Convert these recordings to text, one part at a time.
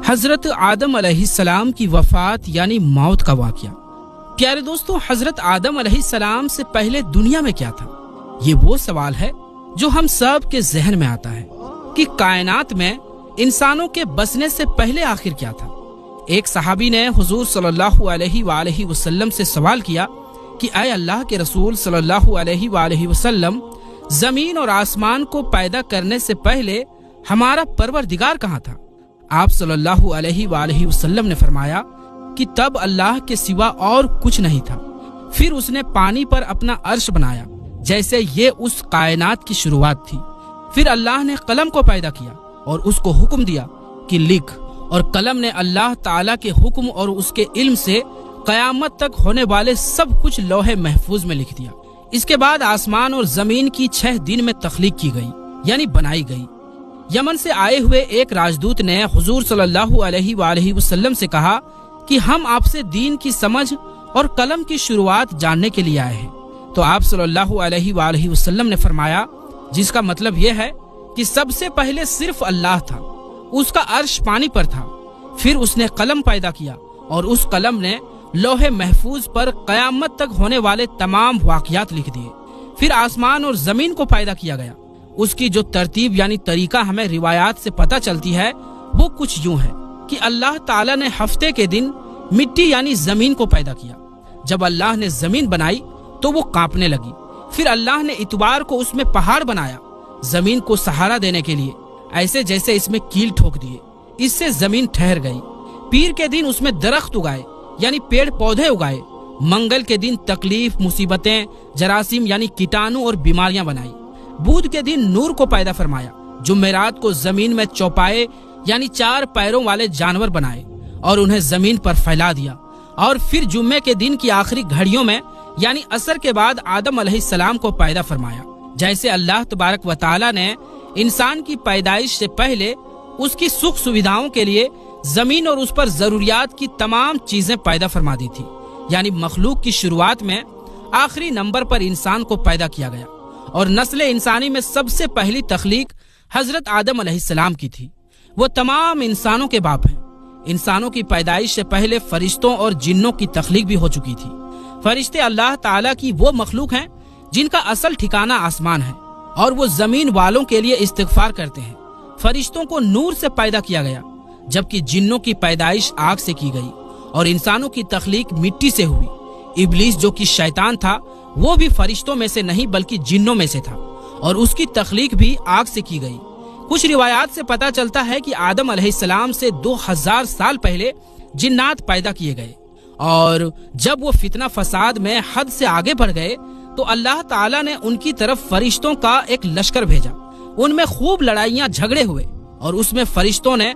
حضرت آدم علیہ السلام کی وفات یعنی موت کا واقعہ۔ پیارے دوستو، حضرت آدم علیہ السلام سے پہلے دنیا میں کیا تھا؟ یہ وہ سوال ہے جو ہم سب کے ذہن میں آتا ہے کہ کائنات میں انسانوں کے بسنے سے پہلے آخر کیا تھا۔ ایک صحابی نے حضور صلی اللہ علیہ وآلہ وسلم سے سوال کیا کہ اے اللہ کے رسول صلی اللہ علیہ وآلہ وسلم، زمین اور آسمان کو پیدا کرنے سے پہلے ہمارا پروردگار کہاں تھا؟ آپ صلی اللہ علیہ وآلہ وسلم نے فرمایا کہ تب اللہ کے سوا اور کچھ نہیں تھا، پھر اس نے پانی پر اپنا عرش بنایا جیسے یہ اس کائنات کی شروعات تھی۔ پھر اللہ نے قلم کو پیدا کیا اور اس کو حکم دیا کہ لکھ، اور قلم نے اللہ تعالیٰ کے حکم اور اس کے علم سے قیامت تک ہونے والے سب کچھ لوح محفوظ میں لکھ دیا۔ اس کے بعد آسمان اور زمین کی 6 دن میں تخلیق کی گئی یعنی بنائی گئی۔ یمن سے آئے ہوئے ایک راجدوت نے حضور صلی اللہ علیہ وآلہ وسلم سے کہا کہ ہم آپ سے دین کی سمجھ اور قلم کی شروعات جاننے کے لیے آئے ہیں۔ تو آپ صلی اللہ علیہ وآلہ وسلم نے فرمایا، جس کا مطلب یہ ہے کہ سب سے پہلے صرف اللہ تھا، اس کا عرش پانی پر تھا، پھر اس نے قلم پیدا کیا اور اس قلم نے لوح محفوظ پر قیامت تک ہونے والے تمام واقعات لکھ دیے۔ پھر آسمان اور زمین کو پیدا کیا گیا۔ اس کی جو ترتیب یعنی طریقہ ہمیں روایات سے پتہ چلتی ہے وہ کچھ یوں ہے کہ اللہ تعالیٰ نے ہفتے کے دن مٹی یعنی زمین کو پیدا کیا۔ جب اللہ نے زمین بنائی تو وہ کانپنے لگی۔ پھر اللہ نے اتوار کو اس میں پہاڑ بنایا زمین کو سہارا دینے کے لیے، ایسے جیسے اس میں کیل ٹھوک دیے، اس سے زمین ٹھہر گئی۔ پیر کے دن اس میں درخت اگائے یعنی پیڑ پودے اگائے۔ منگل کے دن تکلیف، مصیبتیں، جراثیم یعنی کیٹانو اور بیماریاں بنائی۔ بدھ کے دن نور کو پیدا فرمایا۔ جمعرات کو زمین میں چوپائے یعنی 4 پیروں والے جانور بنائے اور انہیں زمین پر پھیلا دیا۔ اور پھر جمعے کے دن کی آخری گھڑیوں میں یعنی عصر کے بعد آدم علیہ السلام کو پیدا فرمایا۔ جیسے اللہ تبارک و تعالی نے انسان کی پیدائش سے پہلے اس کی سکھ سویدھاؤں کے لیے زمین اور اس پر ضروریات کی تمام چیزیں پیدا فرما دی تھی، یعنی مخلوق کی شروعات میں آخری نمبر پر انسان کو پیدا کیا گیا، اور نسل انسانی میں سب سے پہلی تخلیق حضرت آدم علیہ السلام کی تھی۔ وہ تمام انسانوں کے باپ ہیں۔ انسانوں کی پیدائش سے پہلے فرشتوں اور جنوں کی تخلیق بھی ہو چکی تھی۔ فرشتے اللہ تعالیٰ کی وہ مخلوق ہیں جن کا اصل ٹھکانہ آسمان ہے، اور وہ زمین والوں کے لیے استغفار کرتے ہیں۔ فرشتوں کو نور سے پیدا کیا گیا، جبکہ جنوں کی پیدائش آگ سے کی گئی، اور انسانوں کی تخلیق مٹی سے ہوئی۔ ابلیس جو کہ شیطان تھا وہ بھی فرشتوں میں سے نہیں بلکہ جنوں میں سے تھا، اور اس کی تخلیق بھی آگ سے کی گئی۔ کچھ روایات سے پتہ چلتا ہے کہ آدم علیہ السلام سے 2000 سال پہلے جنات پیدا کیے گئے، اور جب وہ فتنہ فساد میں حد سے آگے بڑھ گئے تو اللہ تعالیٰ نے ان کی طرف فرشتوں کا ایک لشکر بھیجا۔ ان میں خوب لڑائیاں جھگڑے ہوئے، اور اس میں فرشتوں نے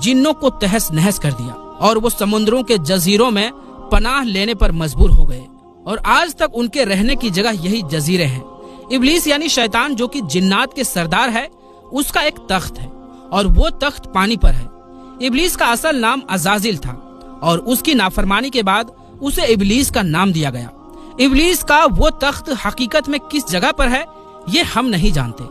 جنوں کو تہس نہس کر دیا، اور وہ سمندروں کے جزیروں میں پناہ لینے پر مجبور ہو گئے، اور آج تک ان کے رہنے کی جگہ یہی جزیرے ہیں۔ ابلیس یعنی شیطان جو کہ جنات کے سردار ہے، اس کا ایک تخت ہے، اور وہ تخت پانی پر ہے۔ ابلیس کا اصل نام عزازل تھا، اور اس کی نافرمانی کے بعد اسے ابلیس کا نام دیا گیا۔ ابلیس کا وہ تخت حقیقت میں کس جگہ پر ہے یہ ہم نہیں جانتے۔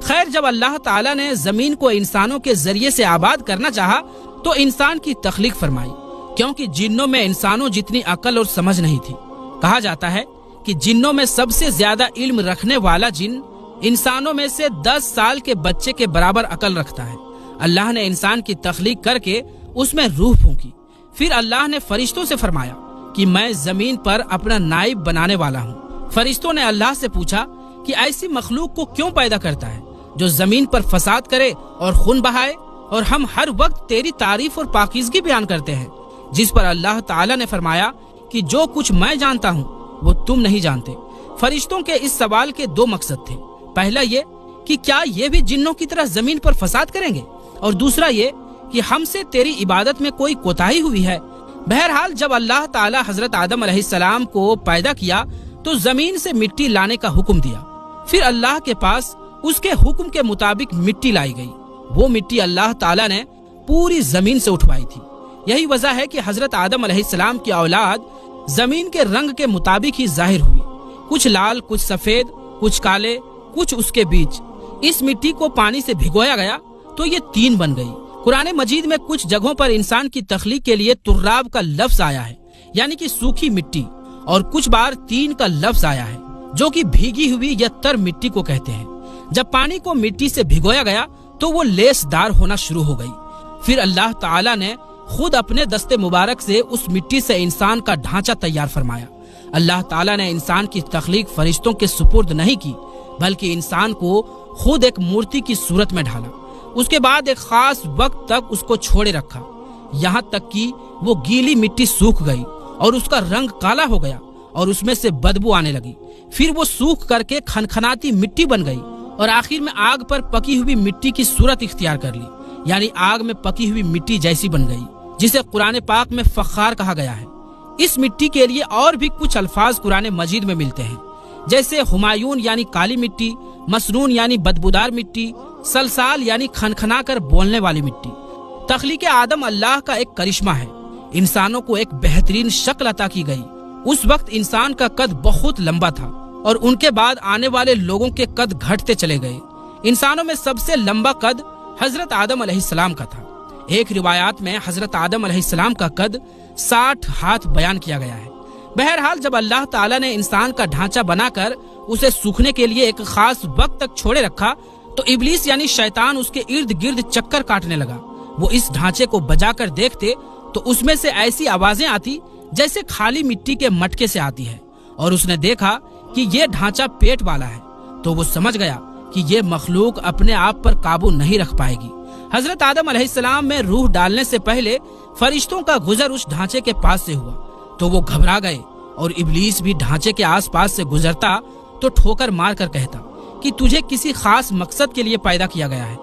خیر، جب اللہ تعالیٰ نے زمین کو انسانوں کے ذریعے سے آباد کرنا چاہا تو انسان کی تخلیق فرمائی، کیونکہ جنوں میں انسانوں جتنی عقل اور سمجھ نہیں تھی۔ کہا جاتا ہے کہ جنوں میں سب سے زیادہ علم رکھنے والا جن انسانوں میں سے 10 سال کے بچے کے برابر عقل رکھتا ہے۔ اللہ نے انسان کی تخلیق کر کے اس میں روح پھونکی۔ پھر اللہ نے فرشتوں سے فرمایا کہ میں زمین پر اپنا نائب بنانے والا ہوں۔ فرشتوں نے اللہ سے پوچھا کہ ایسی مخلوق کو کیوں پیدا کرتا ہے جو زمین پر فساد کرے اور خون بہائے، اور ہم ہر وقت تیری تعریف اور پاکیزگی بیان کرتے ہیں۔ جس پر اللہ تعالیٰ نے فرمایا کہ جو کچھ میں جانتا ہوں وہ تم نہیں جانتے۔ فرشتوں کے اس سوال کے 2 مقصد تھے۔ پہلا یہ کہ کیا یہ بھی جنوں کی طرح زمین پر فساد کریں گے، اور دوسرا یہ کہ ہم سے تیری عبادت میں کوئی کوتاہی ہوئی ہے۔ بہرحال جب اللہ تعالیٰ حضرت آدم علیہ السلام کو پیدا کیا تو زمین سے مٹی لانے کا حکم دیا۔ پھر اللہ کے پاس اس کے حکم کے مطابق مٹی لائی گئی۔ وہ مٹی اللہ تعالیٰ نے پوری زمین سے اٹھوائی تھی۔ یہی وجہ ہے کہ حضرت آدم علیہ السلام کی اولاد زمین کے رنگ کے مطابق ہی ظاہر ہوئی، کچھ لال، کچھ سفید، کچھ کالے، کچھ اس کے بیچ۔ اس مٹی کو پانی سے بھگویا گیا تو یہ 3 بن گئی، قرآن مجید میں کچھ جگہوں پر انسان کی تخلیق کے لیے تراب کا لفظ آیا ہے، یعنی کہ سوکھی مٹی، اور کچھ بار تین کا لفظ آیا ہے جو کہ بھیگی ہوئی یا تر مٹی کو کہتے ہیں۔ جب پانی کو مٹی سے بھگویا گیا تو وہ لیس دار ہونا شروع ہو گئی۔ پھر اللہ تعالیٰ نے خود اپنے دست مبارک سے اس مٹی سے انسان کا ڈھانچہ تیار فرمایا۔ اللہ تعالیٰ نے انسان کی تخلیق فرشتوں کے سپرد نہیں کی، بلکہ انسان کو خود ایک مورتی کی صورت میں ڈھالا۔ اس کے بعد ایک خاص وقت تک اس کو چھوڑے رکھا، یہاں تک کہ وہ گیلی مٹی سوکھ گئی اور اس کا رنگ کالا ہو گیا اور اس میں سے بدبو آنے لگی۔ پھر وہ سوکھ کر کے کھنکھناتی مٹی بن گئی اور آخر میں آگ پر پکی ہوئی مٹی کی صورت اختیار کر لی، یعنی آگ میں پکی ہوئی مٹی جیسی بن گئی، جسے قرآن پاک میں فخار کہا گیا ہے۔ اس مٹی کے لیے اور بھی کچھ الفاظ قرآن مجید میں ملتے ہیں، جیسے ہمایون یعنی کالی مٹی، مسنون یعنی بدبودار مٹی، سلسال یعنی کھنکھنا کر بولنے والی مٹی۔ تخلیق آدم اللہ کا ایک کرشمہ ہے۔ انسانوں کو ایک بہترین شکل عطا کی گئی۔ اس وقت انسان کا قد بہت لمبا تھا اور ان کے بعد آنے والے لوگوں کے قد گھٹتے چلے گئے۔ انسانوں میں سب سے لمبا قد حضرت آدم علیہ السلام کا تھا۔ ایک روایات میں حضرت آدم علیہ السلام کا قد 60 ہاتھ بیان کیا گیا ہے۔ بہرحال جب اللہ تعالیٰ نے انسان کا ڈھانچہ بنا کر اسے سوکھنے کے لیے ایک خاص وقت تک چھوڑے رکھا تو ابلیس یعنی شیطان اس کے ارد گرد چکر کاٹنے لگا۔ وہ اس ڈھانچے کو بجا کر دیکھتے تو اس میں سے ایسی آوازیں آتی جیسے خالی مٹی کے مٹکے سے آتی ہے، اور اس نے دیکھا کہ یہ ڈھانچہ پیٹ والا ہے تو وہ سمجھ گیا کہ یہ مخلوق اپنے آپ پر قابو نہیں رکھ پائے گی۔ حضرت آدم علیہ السلام میں روح ڈالنے سے پہلے فرشتوں کا گزر اس ڈھانچے کے پاس سے ہوا تو وہ گھبرا گئے، اور ابلیس بھی ڈھانچے کے آس پاس سے گزرتا تو ٹھوکر مار کر کہتا کہ تجھے کسی خاص مقصد کے لیے پیدا کیا گیا ہے۔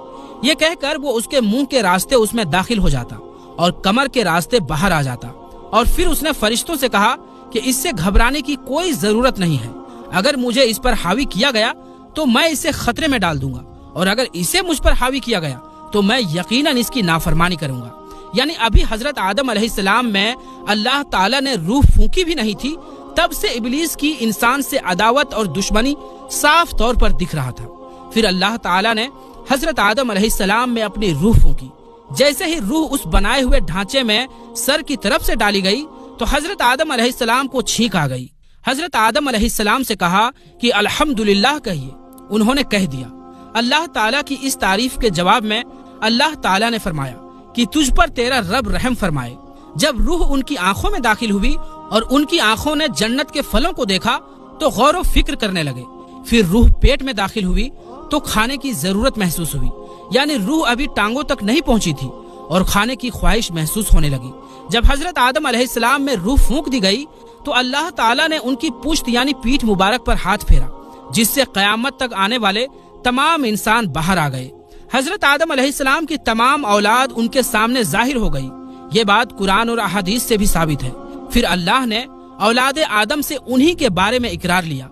یہ کہہ کر وہ اس کے منہ کے راستے اس میں داخل ہو جاتا اور کمر کے راستے باہر آ جاتا، اور پھر اس نے فرشتوں سے کہا کہ اس سے گھبرانے کی کوئی ضرورت نہیں ہے۔ اگر مجھے اس پر حاوی کیا گیا تو میں اسے خطرے میں ڈال دوں گا، اور اگر اسے مجھ پر حاوی کیا گیا تو میں یقیناً اس کی نافرمانی کروں گا۔ یعنی ابھی حضرت آدم علیہ السلام میں اللہ تعالیٰ نے روح پھونکی بھی نہیں تھی، تب سے ابلیس کی انسان سے عداوت اور دشمنی صاف طور پر دکھ رہا تھا۔ پھر اللہ تعالیٰ نے حضرت آدم علیہ السلام میں اپنی روح پھونکی۔ جیسے ہی روح اس بنائے ہوئے ڈھانچے میں سر کی طرف سے ڈالی گئی تو حضرت آدم علیہ السلام کو چھینک آ گئی۔ حضرت آدم علیہ السلام سے کہا کہ الحمدللہ کہیے۔ انہوں نے کہہ دیا۔ اللہ تعالیٰ کی اس تعریف کے جواب میں اللہ تعالیٰ نے فرمایا کہ تجھ پر تیرا رب رحم فرمائے۔ جب روح ان کی آنکھوں میں داخل ہوئی اور ان کی آنکھوں نے جنت کے پھلوں کو دیکھا تو غور و فکر کرنے لگے۔ پھر روح پیٹ میں داخل ہوئی تو کھانے کی ضرورت محسوس ہوئی، یعنی روح ابھی ٹانگوں تک نہیں پہنچی تھی اور کھانے کی خواہش محسوس ہونے لگی۔ جب حضرت آدم علیہ السلام میں روح پھونک دی گئی تو اللہ تعالیٰ نے ان کی پشت یعنی پیٹھ مبارک پر ہاتھ پھیرا، جس سے قیامت تک آنے والے تمام انسان باہر آ گئے۔ حضرت آدم علیہ السلام کی تمام اولاد ان کے سامنے ظاہر ہو گئی۔ یہ بات قرآن اور احادیث سے بھی ثابت ہے۔ پھر اللہ نے اولاد آدم سے انہی کے بارے میں اقرار لیا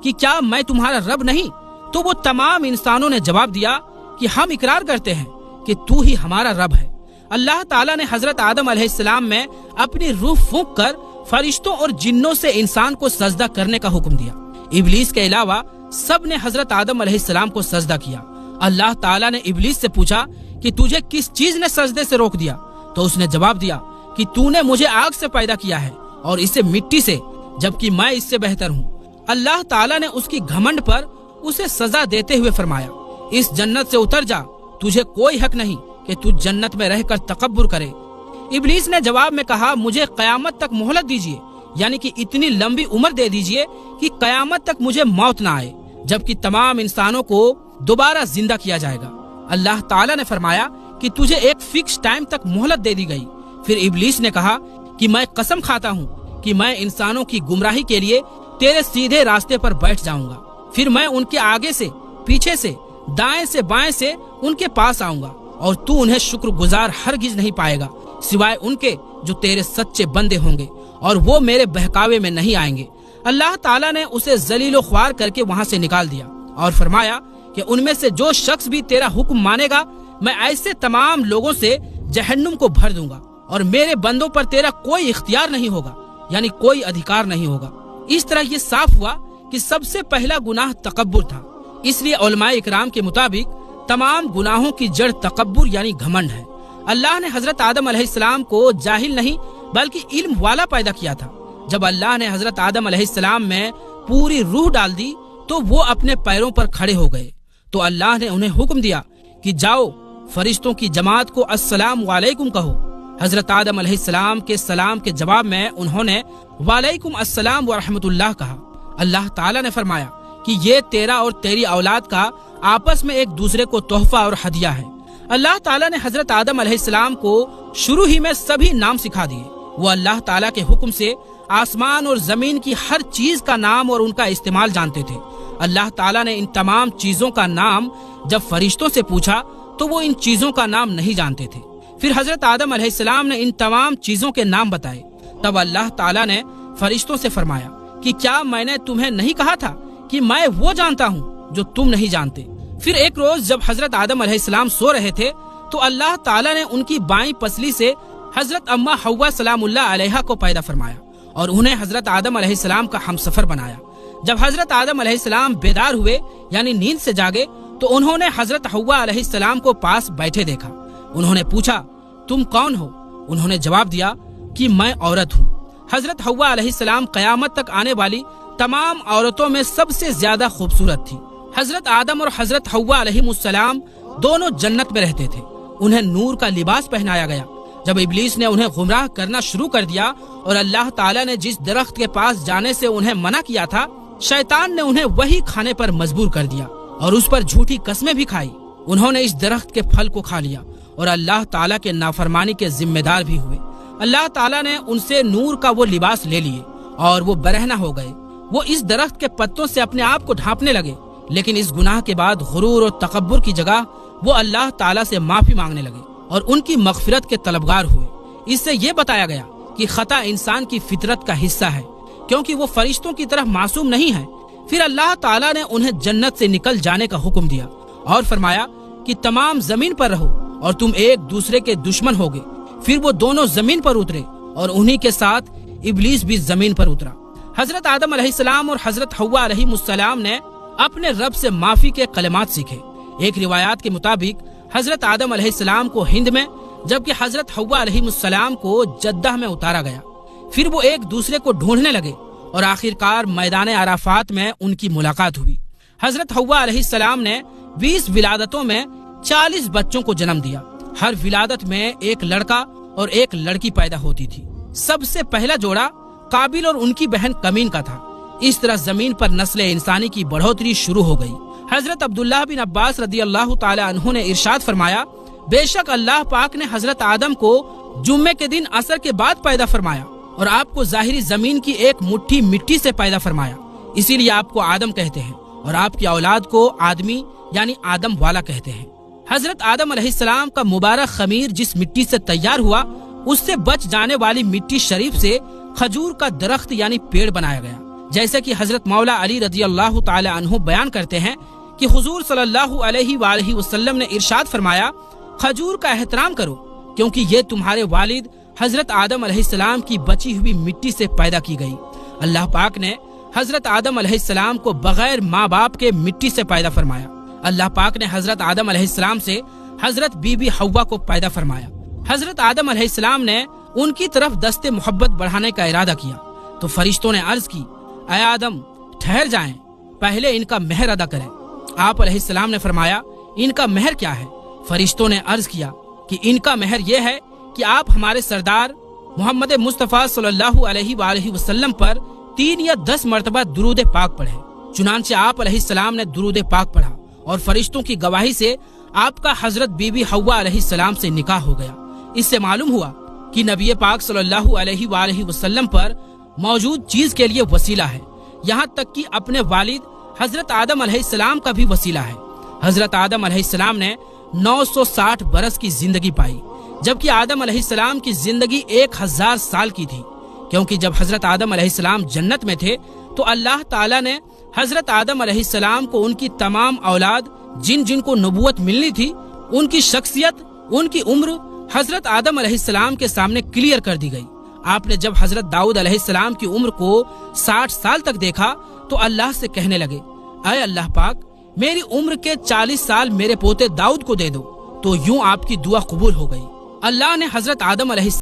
کہ کیا میں تمہارا رب نہیں؟ تو وہ تمام انسانوں نے جواب دیا کہ ہم اقرار کرتے ہیں کہ تو ہی ہمارا رب ہے۔ اللہ تعالیٰ نے حضرت آدم علیہ السلام میں اپنی روح پھونک کر فرشتوں اور جنوں سے انسان کو سجدہ کرنے کا حکم دیا۔ ابلیس کے علاوہ سب نے حضرت آدم علیہ السلام کو سجدہ کیا۔ اللہ تعالیٰ نے ابلیس سے پوچھا کہ تجھے کس چیز نے سجدے سے روک دیا؟ تو اس نے جواب دیا کہ تو نے مجھے آگ سے پیدا کیا ہے اور اسے مٹی سے، جبکہ میں اس سے بہتر ہوں۔ اللہ تعالیٰ نے اس کی گھمنڈ پر اسے سزا دیتے ہوئے فرمایا، اس جنت سے اتر جا، تجھے کوئی حق نہیں کہ تو جنت میں رہ کر تکبر کرے۔ ابلیس نے جواب میں کہا، مجھے قیامت تک مہلت دیجیے، یعنی کہ اتنی لمبی عمر دے دیجیے کہ قیامت تک مجھے موت نہ آئے، جبکہ تمام انسانوں کو دوبارہ زندہ کیا جائے گا۔ اللہ تعالیٰ نے فرمایا کہ تجھے ایک فکس ٹائم تک مہلت دے دی گئی۔ پھر ابلیس نے کہا کہ میں قسم کھاتا ہوں کہ میں انسانوں کی گمراہی کے لیے تیرے سیدھے راستے پر بیٹھ جاؤں گا، پھر میں ان کے آگے سے، پیچھے سے، دائیں سے، بائیں سے ان کے پاس آؤں گا، اور تو انہیں شکر گزار ہرگز نہیں پائے گا سوائے ان کے جو تیرے سچے بندے ہوں گے، اور وہ میرے بہکاوے میں نہیں آئیں گے۔ اللہ تعالیٰ نے اسے ذلیل و خوار کر کے وہاں سے نکال دیا اور فرمایا کہ ان میں سے جو شخص بھی تیرا حکم مانے گا میں ایسے تمام لوگوں سے جہنم کو بھر دوں گا، اور میرے بندوں پر تیرا کوئی اختیار نہیں ہوگا، یعنی کوئی ادھیکار نہیں ہوگا۔ اس طرح یہ صاف ہوا کہ سب سے پہلا گناہ تکبر تھا۔ اس لیے علماء اکرام کے مطابق تمام گناہوں کی جڑ تکبر یعنی گھمنڈ ہے۔ اللہ نے حضرت آدم علیہ السلام کو جاہل نہیں بلکہ علم والا پیدا کیا تھا۔ جب اللہ نے حضرت آدم علیہ السلام میں پوری روح ڈال دی تو وہ اپنے پیروں پر کھڑے ہو گئے، تو اللہ نے انہیں حکم دیا کہ جاؤ فرشتوں کی جماعت کو السلام علیکم کہو۔ حضرت آدم علیہ السلام کے سلام کے جواب میں انہوں نے وعلیکم السلام ورحمۃ اللہ کہا۔ اللہ تعالیٰ نے فرمایا کہ یہ تیرا اور تیری اولاد کا آپس میں ایک دوسرے کو تحفہ اور ہدیہ ہے۔ اللہ تعالیٰ نے حضرت آدم علیہ السلام کو شروع ہی میں سبھی نام سکھا دیے۔ وہ اللہ تعالیٰ کے حکم سے آسمان اور زمین کی ہر چیز کا نام اور ان کا استعمال جانتے تھے۔ اللہ تعالیٰ نے ان تمام چیزوں کا نام جب فرشتوں سے پوچھا تو وہ ان چیزوں کا نام نہیں جانتے تھے۔ پھر حضرت آدم علیہ السلام نے ان تمام چیزوں کے نام بتائے۔ تب اللہ تعالیٰ نے فرشتوں سے فرمایا کہ کیا میں نے تمہیں نہیں کہا تھا کہ میں وہ جانتا ہوں جو تم نہیں جانتے؟ پھر ایک روز جب حضرت آدم علیہ السلام سو رہے تھے تو اللہ تعالیٰ نے ان کی بائیں پسلی سے حضرت اماں حوا سلام اللہ علیہا کو پیدا فرمایا اور انہیں حضرت آدم علیہ السلام کا ہمسفر بنایا۔ جب حضرت آدم علیہ السلام بیدار ہوئے یعنی نیند سے جاگے تو انہوں نے حضرت حوا علیہ السلام کو پاس بیٹھے دیکھا۔ انہوں نے پوچھا تم کون ہو؟ انہوں نے جواب دیا کہ میں عورت ہوں۔ حضرت حوا علیہ السلام قیامت تک آنے والی تمام عورتوں میں سب سے زیادہ خوبصورت تھی۔ حضرت آدم اور حضرت حوا علیہ السلام دونوں جنت میں رہتے تھے۔ انہیں نور کا لباس پہنایا گیا۔ جب ابلیس نے انہیں گمراہ کرنا شروع کر دیا اور اللہ تعالیٰ نے جس درخت کے پاس جانے سے انہیں منع کیا تھا، شیطان نے انہیں وہی کھانے پر مجبور کر دیا اور اس پر جھوٹی قسمیں بھی کھائی۔ انہوں نے اس درخت کے پھل کو کھا لیا اور اللہ تعالیٰ کے نافرمانی کے ذمہ دار بھی ہوئے۔ اللہ تعالیٰ نے ان سے نور کا وہ لباس لے لیے اور وہ برہنہ ہو گئے۔ وہ اس درخت کے پتوں سے اپنے آپ کو ڈھانپنے لگے، لیکن اس گناہ کے بعد غرور اور تکبر کی جگہ وہ اللہ تعالیٰ سے معافی مانگنے لگے اور ان کی مغفرت کے طلبگار ہوئے۔ اس سے یہ بتایا گیا کہ خطا انسان کی فطرت کا حصہ ہے، کیونکہ وہ فرشتوں کی طرح معصوم نہیں ہے۔ پھر اللہ تعالیٰ نے انہیں جنت سے نکل جانے کا حکم دیا اور فرمایا کہ تمام زمین پر رہو اور تم ایک دوسرے کے دشمن ہوگے۔ پھر وہ دونوں زمین پر اترے اور انہی کے ساتھ ابلیس بھی زمین پر اترا۔ حضرت آدم علیہ السلام اور حضرت حوا علیہ السلام نے اپنے رب سے معافی کے کلمات سیکھے۔ ایک روایات کے مطابق حضرت آدم علیہ السلام کو ہند میں جبکہ حضرت حوا علیہ السلام کو جدہ میں اتارا گیا۔ پھر وہ ایک دوسرے کو ڈھونڈنے لگے اور آخرکار میدان عرفات میں ان کی ملاقات ہوئی۔ حضرت حوا علیہ السلام نے 20 ولادتوں میں 40 بچوں کو جنم دیا۔ ہر ولادت میں ایک لڑکا اور ایک لڑکی پیدا ہوتی تھی۔ سب سے پہلا جوڑا قابل اور ان کی بہن کمین کا تھا۔ اس طرح زمین پر نسل انسانی کی بڑھوتری شروع ہو گئی۔ حضرت عبداللہ بن عباس رضی اللہ تعالی عنہ نے ارشاد فرمایا، بے شک اللہ پاک نے حضرت آدم کو جمعے کے دن عصر کے بعد پیدا فرمایا اور آپ کو ظاہری زمین کی ایک مٹھی مٹی سے پیدا فرمایا، اسی لیے آپ کو آدم کہتے ہیں اور آپ کی اولاد کو آدمی یعنی آدم والا کہتے ہیں۔ حضرت آدم علیہ السلام کا مبارک خمیر جس مٹی سے تیار ہوا، اس سے بچ جانے والی مٹی شریف سے کھجور کا درخت یعنی پیڑ بنایا گیا۔ جیسے کہ حضرت مولا علی رضی اللہ تعالی عنہ بیان کرتے ہیں کہ حضور صلی اللہ علیہ وآلہ وسلم نے ارشاد فرمایا، کھجور کا احترام کرو کیونکہ یہ تمہارے والد حضرت آدم علیہ السلام کی بچی ہوئی مٹی سے پیدا کی گئی۔ اللہ پاک نے حضرت آدم علیہ السلام کو بغیر ماں باپ کے مٹی سے پیدا فرمایا۔ اللہ پاک نے حضرت آدم علیہ السلام سے حضرت بی بی حوا کو پیدا فرمایا۔ حضرت آدم علیہ السلام نے ان کی طرف دست محبت بڑھانے کا ارادہ کیا تو فرشتوں نے عرض کی، اے آدم ٹھہر جائیں، پہلے ان کا مہر ادا کریں۔ آپ علیہ السلام نے فرمایا، ان کا مہر کیا ہے؟ فرشتوں نے عرض کیا کہ ان کا مہر یہ ہے کہ آپ ہمارے سردار محمد مصطفیٰ صلی اللہ علیہ وآلہ وسلم پر 3 یا 10 مرتبہ درود پاک پڑھیں۔ چنانچہ آپ علیہ السلام نے درود پاک پڑھا اور فرشتوں کی گواہی سے آپ کا حضرت بی بی حوا علیہ السلام سے نکاح ہو گیا۔ اس سے معلوم ہوا کہ نبی پاک صلی اللہ علیہ وآلہ وسلم پر موجود چیز کے لیے وسیلہ ہے، یہاں تک کہ اپنے والد حضرت آدم علیہ السلام کا بھی وسیلہ ہے۔ حضرت آدم علیہ السلام نے 960 برس کی زندگی پائی، جبکہ آدم علیہ السلام کی زندگی 1000 سال کی تھی، کیونکہ جب حضرت آدم علیہ السلام جنت میں تھے تو اللہ تعالیٰ نے حضرت آدم علیہ السلام کو ان کی تمام اولاد جن جن کو نبوت ملنی تھی، ان کی شخصیت، ان کی عمر حضرت آدم علیہ السلام کے سامنے کلیئر کر دی گئی۔ آپ نے جب حضرت داؤد علیہ السلام کی عمر کو 60 سال تک دیکھا تو اللہ سے کہنے لگے، اے اللہ پاک میری عمر کے 40 سال میرے پوتے داؤد کو دے دو، تو یوں آپ کی دعا قبول ہو گئی۔ اللہ نے حضرت آدم علیہ